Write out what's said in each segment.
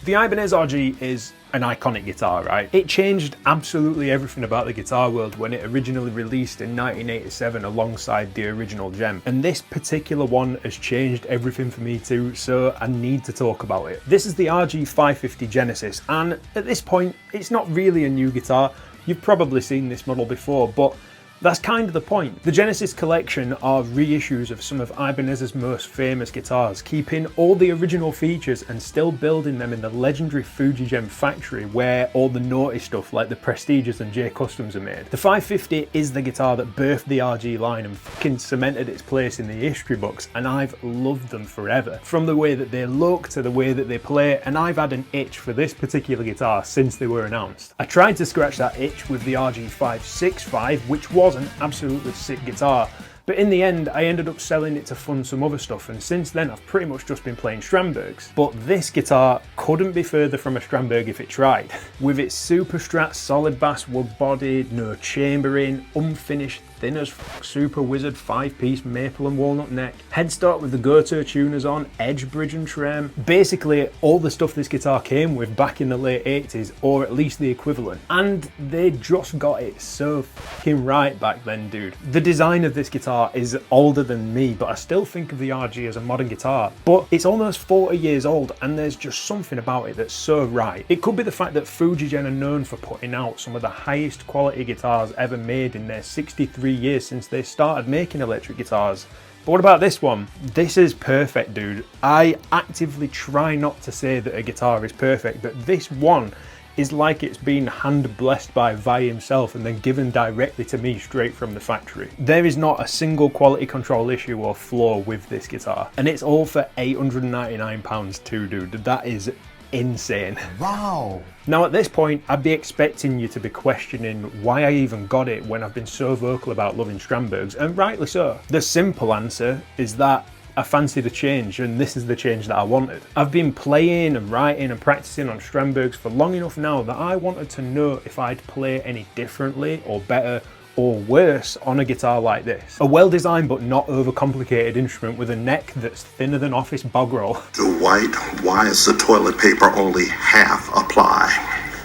The Ibanez RG is an iconic guitar, right? It changed absolutely everything about the guitar world when it originally released in 1987 alongside the original gem. And this particular one has changed everything for me too, so I need to talk about it. This is the RG550 Genesis, and at this point, it's not really a new guitar. You've probably seen this model before, but that's kind of the point. The Genesis collection are reissues of some of Ibanez's most famous guitars, keeping all the original features and still building them in the legendary Fuji Gem factory where all the naughty stuff like the Prestiges and J Customs are made. The 550 is the guitar that birthed the RG line and fucking cemented its place in the history books, and I've loved them forever. From the way that they look to the way that they play, and I've had an itch for this particular guitar since they were announced. I tried to scratch that itch with the RG565, which was an absolutely sick guitar, but in the end I ended up selling it to fund some other stuff, and since then I've pretty much just been playing Strandbergs. But this guitar couldn't be further from a Strandberg if it tried. With its super strat solid bass wood body, no chambering, unfinished thin as Super Wizard 5-piece maple and walnut neck, headstock with the Goto tuners on, edge bridge and trem, basically all the stuff this guitar came with back in the late 80s, or at least the equivalent. And they just got it so fucking right back then, dude. The design of this guitar is older than me, but I still think of the RG as a modern guitar. But it's almost 40 years old, and there's just something about it that's so right. It could be the fact that Fujigen are known for putting out some of the highest quality guitars ever made in their 63 years since they started making electric guitars. But what about this one? This is perfect, dude. I actively try not to say that a guitar is perfect, but this one is like it's been hand blessed by Vi himself and then given directly to me straight from the factory. There is not a single quality control issue or flaw with this guitar, and it's all for £899 too, dude. That is insane. Wow. Now at this point, I'd be expecting you to be questioning why I even got it when I've been so vocal about loving Strandbergs, and rightly so. The simple answer is that I fancied a change, and this is the change that I wanted. I've been playing and writing and practicing on Strandbergs for long enough now that I wanted to know if I'd play any differently or better or worse on a guitar like this. A well-designed but not overcomplicated instrument with a neck that's thinner than office bog roll. Dwight, why is the toilet paper only half a ply?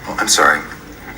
Oh, I'm sorry.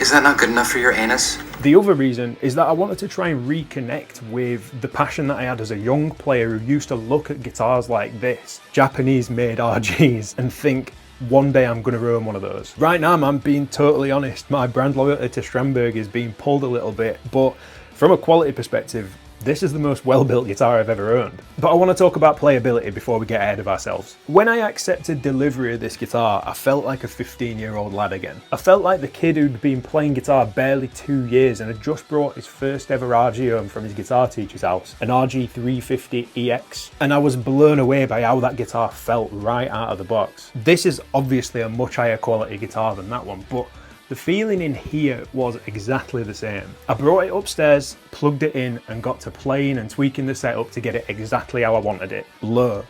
Is that not good enough for your anus? The other reason is that I wanted to try and reconnect with the passion that I had as a young player who used to look at guitars like this, Japanese-made RGs, and think, one day I'm going to own one of those. Right now, man, being totally honest, my brand loyalty to Strandberg is being pulled a little bit, but from a quality perspective, this is the most well-built guitar I've ever owned. But I want to talk about playability before we get ahead of ourselves. When I accepted delivery of this guitar, I felt like a 15-year-old lad again. I felt like the kid who'd been playing guitar barely 2 years and had just brought his first ever RG home from his guitar teacher's house, an RG550-EX, and I was blown away by how that guitar felt right out of the box. This is obviously a much higher quality guitar than that one, but the feeling in here was exactly the same. I brought it upstairs, plugged it in, and got to playing and tweaking the setup to get it exactly how I wanted it. Low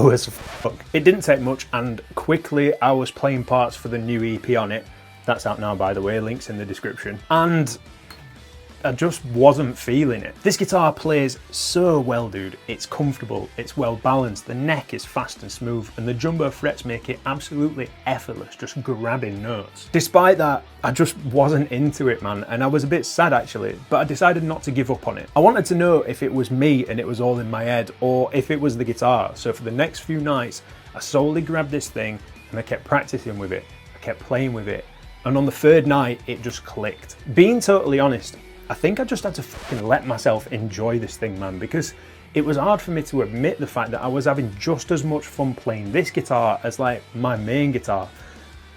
as fuck. It didn't take much, and quickly I was playing parts for the new EP on it. That's out now, by the way, links in the description. And I just wasn't feeling it. This guitar plays so well, dude. It's comfortable, it's well balanced, the neck is fast and smooth, and the jumbo frets make it absolutely effortless, just grabbing notes. Despite that, I just wasn't into it, man, and I was a bit sad actually, but I decided not to give up on it. I wanted to know if it was me and it was all in my head, or if it was the guitar. So for the next few nights, I solely grabbed this thing and I kept practicing with it, I kept playing with it, and on the third night, it just clicked. Being totally honest, I think I just had to fucking let myself enjoy this thing, man, because it was hard for me to admit the fact that I was having just as much fun playing this guitar as like my main guitar.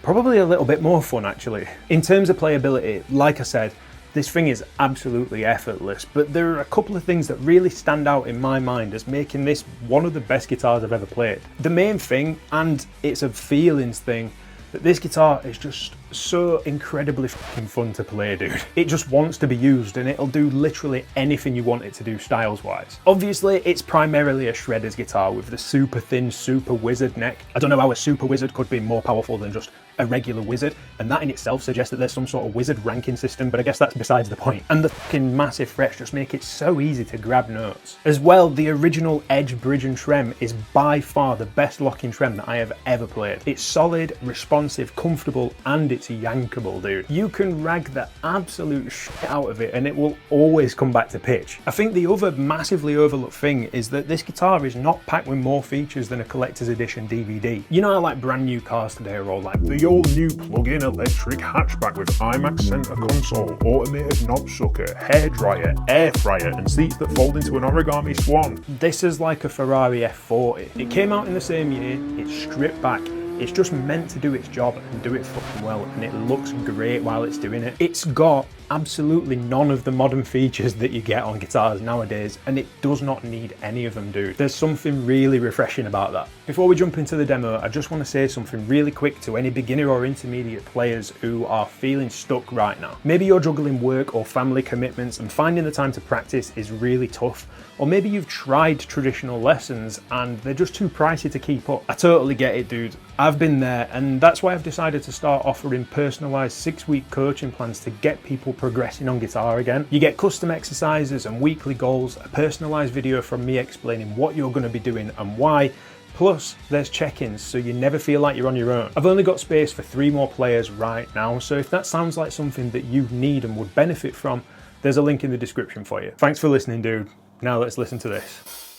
Probably a little bit more fun actually. In terms of playability, like I said, this thing is absolutely effortless, but there are a couple of things that really stand out in my mind as making this one of the best guitars I've ever played. The main thing, and it's a feelings thing, that this guitar is just so incredibly fucking fun to play, dude. It just wants to be used and it'll do literally anything you want it to do styles-wise. Obviously, it's primarily a shredder's guitar with the super thin Super Wizard neck. I don't know how a Super Wizard could be more powerful than just a regular wizard, and that in itself suggests that there's some sort of wizard ranking system, but I guess that's besides the point. And the fucking massive frets just make it so easy to grab notes. As well, the original Edge bridge and trem is by far the best locking trem that I have ever played. It's solid, responsive, comfortable, and it's yankable, dude. You can rag the absolute shit out of it and it will always come back to pitch. I think the other massively overlooked thing is that this guitar is not packed with more features than a collector's edition DVD. You know how like brand new cars today are all like the all-new plug-in electric hatchback with IMAX center console, automated knob sucker, hairdryer, air fryer, and seats that fold into an origami swan. This is like a Ferrari F40. It came out in the same year, it's stripped back, it's just meant to do its job and do it fucking well, and it looks great while it's doing it. It's got absolutely none of the modern features that you get on guitars nowadays, and it does not need any of them, dude. There's something really refreshing about that. Before we jump into the demo, I just want to say something really quick to any beginner or intermediate players who are feeling stuck right now. Maybe you're juggling work or family commitments and finding the time to practice is really tough, or maybe you've tried traditional lessons and they're just too pricey to keep up. I totally get it, dude. I've been there, and that's why I've decided to start offering personalised 6-week coaching plans to get people progressing on guitar again. You get custom exercises and weekly goals, a personalised video from me explaining what you're going to be doing and why, plus there's check-ins so you never feel like you're on your own. I've only got space for 3 more players right now, so if that sounds like something that you need and would benefit from, there's a link in the description for you. Thanks for listening, dude. Now let's listen to this.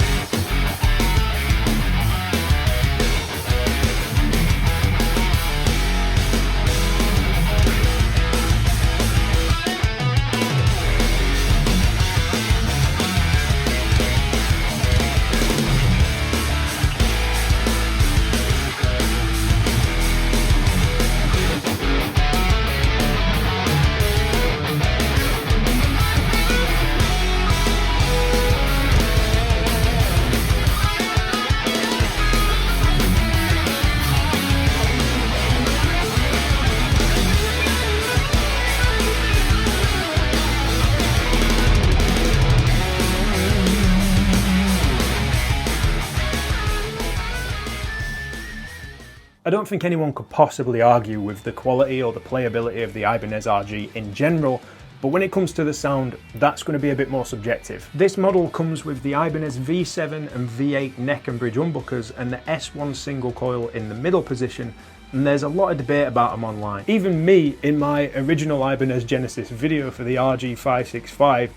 I don't think anyone could possibly argue with the quality or the playability of the Ibanez RG in general, but when it comes to the sound, that's going to be a bit more subjective. This model comes with the Ibanez V7 and V8 neck and bridge humbuckers and the S1 single coil in the middle position, and there's a lot of debate about them online. Even me, in my original Ibanez Genesis video for the RG565,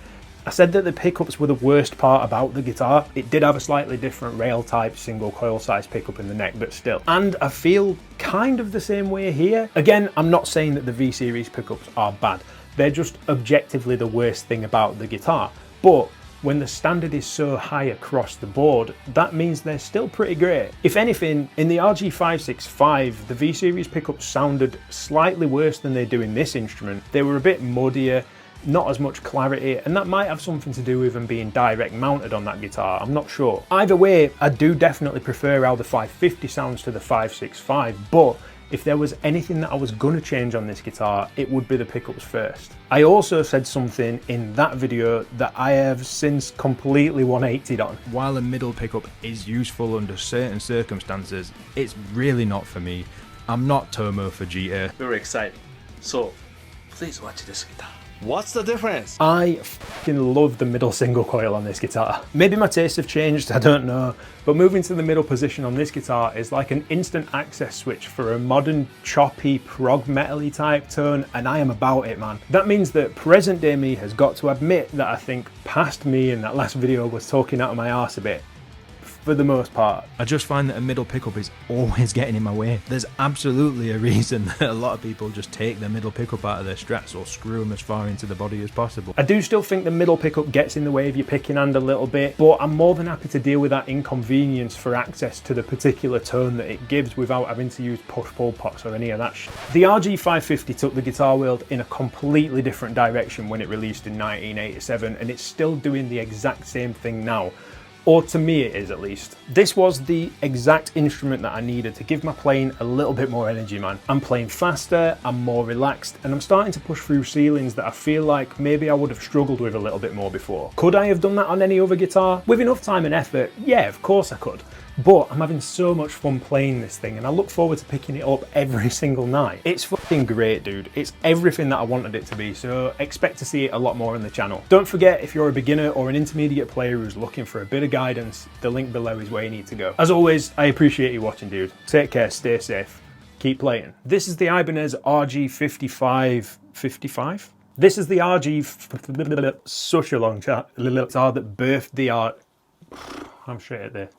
I said that the pickups were the worst part about the guitar. It did have a slightly different rail type single coil size pickup in the neck, but still. And I feel kind of the same way here. Again, I'm not saying that the V series pickups are bad. They're just objectively the worst thing about the guitar. But when the standard is so high across the board, that means they're still pretty great. If anything, in the RG565, the V series pickups sounded slightly worse than they do in this instrument. They were a bit muddier, not as much clarity, and that might have something to do with them being direct mounted on that guitar, I'm not sure. Either way, I do definitely prefer how the 550 sounds to the 565, but if there was anything that I was gonna change on this guitar, it would be the pickups first. I also said something in that video that I have since completely 180'd on. While a middle pickup is useful under certain circumstances, it's really not for me. I'm not Tomo Fujita. Very exciting. So, please watch this guitar. What's the difference? I fucking love the middle single coil on this guitar. Maybe my tastes have changed, I don't know, but moving to the middle position on this guitar is like an instant access switch for a modern, choppy, prog metal-y type tone, and I am about it, man. That means that present day me has got to admit that I think past me in that last video was talking out of my arse a bit. For the most part. I just find that a middle pickup is always getting in my way. There's absolutely a reason that a lot of people just take their middle pickup out of their strats or screw them as far into the body as possible. I do still think the middle pickup gets in the way of your picking hand a little bit, but I'm more than happy to deal with that inconvenience for access to the particular tone that it gives without having to use push-pull pots or any of that shit. The RG550 took the guitar world in a completely different direction when it released in 1987, and it's still doing the exact same thing now. Or to me it is, at least. This was the exact instrument that I needed to give my playing a little bit more energy, man. I'm playing faster, I'm more relaxed, and I'm starting to push through ceilings that I feel like maybe I would have struggled with a little bit more before. Could I have done that on any other guitar? With enough time and effort, yeah, of course I could. But I'm having so much fun playing this thing, and I look forward to picking it up every single night. It's fucking great, dude. It's everything that I wanted it to be, so expect to see it a lot more on the channel. Don't forget, if you're a beginner or an intermediate player who's looking for a bit of guidance, the link below is where you need to go. As always, I appreciate you watching, dude. Take care, stay safe, keep playing. This is the Ibanez RG550-DY. This is the RG... Such a long chat. Guitar that birthed the art... I'm straight at there.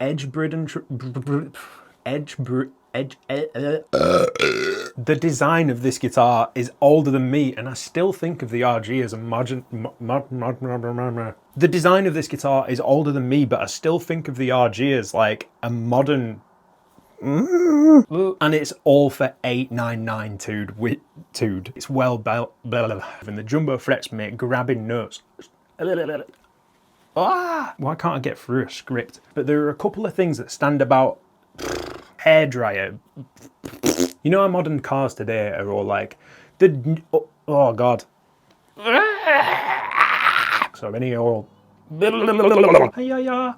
The design of this guitar is older than me, and I still think of the RG as a modern... The design of this guitar is older than me, but I still think of the RG as like a modern... And it's all for $899, dude. It's well built, and the jumbo frets make grabbing notes. Why can't I get through a script? But there are a couple of things that stand about. Hairdryer. You know how modern cars today are all like oh god. So many all